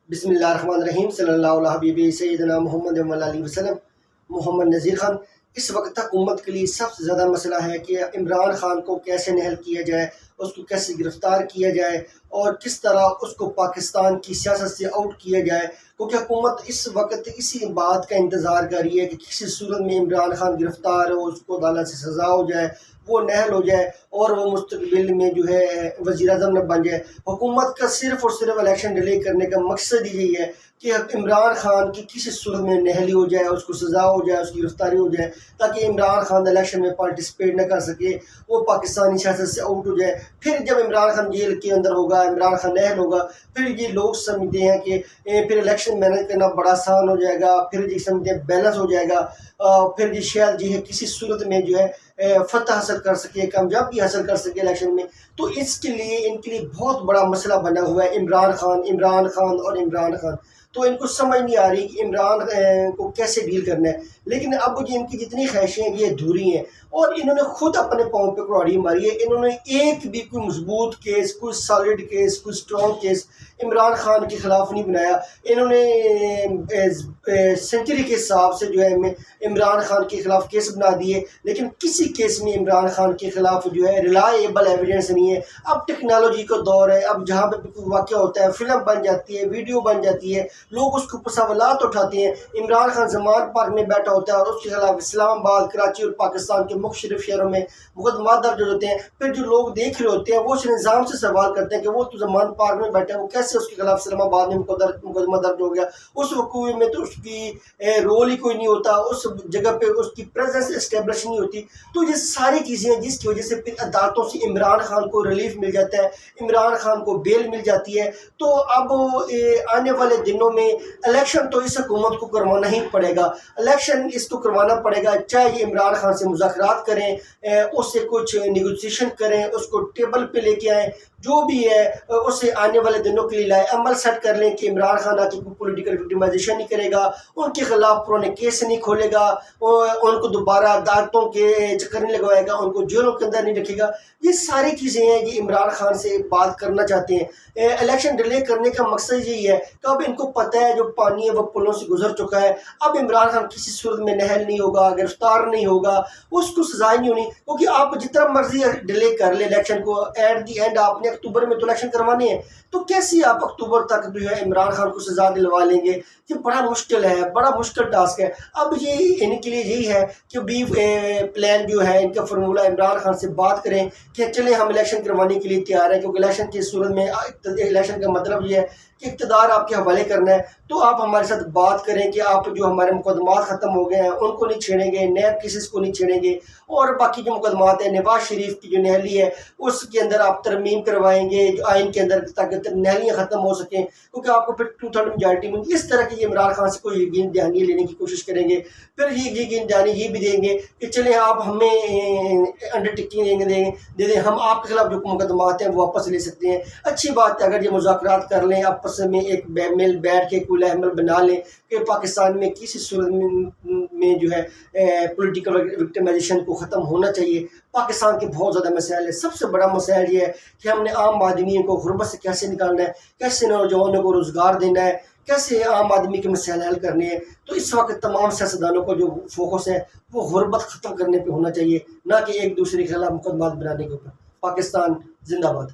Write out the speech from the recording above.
بسم اللہ الرحمن الرحیم صلی اللہ علیہ حبیب سیدنا محمد علیہ وسلم۔ محمد نذیر خان، اس وقت حکومت کے لیے سب سے زیادہ مسئلہ ہے کہ عمران خان کو کیسے نہل کیا جائے، اس کو کیسے گرفتار کیا جائے اور کس طرح اس کو پاکستان کی سیاست سے آؤٹ کیا جائے، کیونکہ حکومت اس وقت اسی بات کا انتظار کر رہی ہے کہ کسی صورت میں عمران خان گرفتار ہو، اس کو عدالت سے سزا ہو جائے، وہ نہل ہو جائے اور وہ مستقبل میں جو ہے وزیر اعظم نہ بن جائے۔ حکومت کا صرف اور صرف الیکشن ڈیلے کرنے کا مقصد یہی ہے کہ عمران خان کی کسی صورت میں نہلی ہو جائے، اس کو سزا ہو جائے، اس کی گرفتاری ہو جائے، تاکہ عمران خان الیکشن میں پارٹیسپیٹ نہ کر سکے، وہ پاکستانی سیاست سے آؤٹ ہو جائے۔ پھر جب عمران خان جیل کے اندر ہوگا، عمران خان نہل ہوگا، پھر یہ لوگ سمجھتے ہیں کہ پھر الیکشن مینج کرنا بڑا آسان ہو جائے گا، پھر یہ سمجھتے ہیں بیلنس ہو جائے گا، پھر یہ شاید جو ہے کسی صورت میں جو ہے فتح حاصل کر سکے، کامیابی حاصل کر سکے الیکشن میں۔ تو اس کے لیے ان کے لیے بہت بڑا مسئلہ بنا ہوا ہے عمران خان اور عمران خان۔ تو ان کو سمجھ نہیں آ رہی کہ عمران کو کیسے ڈیل کرنا ہے، لیکن اب ان کی جتنی خواہشیں ہیں یہ ادھوری ہیں، اور انہوں نے خود اپنے پاؤں پہ کلاڑی ماری ہے۔ انہوں نے ایک بھی کوئی مضبوط کیس، کوئی سالڈ کیس، کوئی اسٹرانگ کیس عمران خان کے خلاف نہیں بنایا۔ انہوں نے سینچری کے حساب سے جو ہے عمران خان کے خلاف کیس بنا دیے، لیکن کسی کیس میں عمران خان کے خلاف جو ہے ریلائیبل ایویڈنس نہیں ہے۔ اب ٹیکنالوجی کا دور ہے، اب جہاں پہ کوئی واقعہ ہوتا ہے فلم بن جاتی ہے، ویڈیو بن جاتی ہے، لوگ اس کو سوالات اٹھاتے ہیں۔ عمران خان زمان پارک میں بیٹھا ہوتا ہے اور اس کے خلاف اسلام آباد، کراچی اور پاکستان کے مختلف شہروں میں مقدمات درج ہوتے ہیں۔ پھر جو لوگ دیکھ رہے ہوتے ہیں وہ اس نظام سے سوال کرتے ہیں کہ وہ تو زمان پارک میں بیٹھا ہے، وہ کیسے اس کے خلاف اسلام آباد میں مقدمہ درج ہو گیا؟ اس وقوع میں تو اس کی رول ہی کوئی نہیں ہوتا، اس جگہ پہ اس کی پریزنس اسٹیبلش نہیں ہوتی۔ تو یہ ساری چیزیں ہیں جس کی وجہ سے پھر عدالتوں سے عمران خان کو ریلیف مل جاتا ہے، عمران خان کو بیل مل جاتی ہے۔ تو اب آنے والے دنوں میں الیکشن تو اس حکومت کو کروانا ہی پڑے گا، الیکشن اس کو کروانا پڑے گا، چاہے یہ عمران خان سے مذاکرات کریں، اس سے کچھ نیگوسیشن کریں، اس کو ٹیبل پہ لے کے آئیں، جو بھی ہے اسے آنے والے دنوں کے لیے لائے عمل سیٹ کر لیں کہ عمران خان آ کے کوئی پولیٹیکل وکٹمائزیشن نہیں کرے گا، ان کے خلاف پرانے کیس نہیں کھولے گا، ان کو دوبارہ عدالتوں کے چکر نہیں لگوائے گا، ان کو جیلوں کے اندر نہیں رکھے گا۔ یہ ساری چیزیں ہیں یہ عمران خان سے بات کرنا چاہتے ہیں۔ الیکشن ڈیلے کرنے کا مقصد یہی ہے کہ اب ان کو پتہ ہے جو پانی ہے وہ پلوں سے گزر چکا ہے، اب عمران خان کسی صورت میں نہل نہیں ہوگا، گرفتار نہیں ہوگا، اس کو سزا نہیں ہونی، کیونکہ آپ جتنا مرضی ڈیلے کر لیں الیکشن کو، ایٹ دی اینڈ آپ نے اکتوبر میں تو الیکشن کروانے ہیں، تو کیسے آپ اکتوبر تک جو ہے عمران خان کو سزا دلوا لیں گے؟ یہ بڑا مشکل ہے، بڑا مشکل ٹاسک ہے۔ اب یہ ان کے لیے یہی ہے کہ بھی پلان جو ہے ان کا فارمولہ عمران خان سے بات کریں کہ چلیں ہم الیکشن کروانے کے لیے تیار ہیں، کیونکہ الیکشن کی صورت میں الیکشن کا مطلب یہ ہے کہ اقتدار آپ کے حوالے کرنا ہے، تو آپ ہمارے ساتھ بات کریں کہ آپ جو ہمارے مقدمات ختم ہو گئے ہیں ان کو نہیں چھیڑیں گے، نیب کیسز کو نہیں چھیڑیں گے، اور باقی جو مقدمات ہیں نواز شریف کی جو نہلی ہے اس کے اندر آپ ترمیم کروائیں گے جو آئین کے اندر، تاکہ نہلیاں ختم ہو سکیں، کیونکہ آپ کو پھر 2/3 میجارٹی میں اس طرح کی عمران خان سے کوئی یقین دہانی لینے کی کوشش کریں گے۔ پھر یہ یقین دہانی یہ بھی دیں گے کہ چلیں آپ ہمیں انڈر ٹیکنگ دے دیں، ہم آپ کے خلاف جو مقدمات ہیں وہ واپس لے سکتے ہیں۔ اچھی بات ہے اگر یہ مذاکرات کر لیں، آپس میں ایک مل بیٹھ کے کوئی عمل بنا لیں کہ پاکستان میں کسی صورت میں جو ہے پولیٹیکل وکٹمائزیشن کو ختم ہونا چاہیے۔ پاکستان کے بہت زیادہ مسائل ہیں، سب سے بڑا مسائل یہ ہے کہ ہم نے عام آدمیوں کو غربت سے کیسے نکالنا ہے، کیسے نوجوانوں کو روزگار دینا ہے، کیسے عام آدمی کے مسائل حل کرنے ہیں۔ تو اس وقت تمام سیاستدانوں کو جو فوکس ہے وہ غربت ختم کرنے پہ ہونا چاہیے، نہ کہ ایک دوسرے کے خلاف مقدمات بنانے کے اوپر۔ پاکستان زندہ باد۔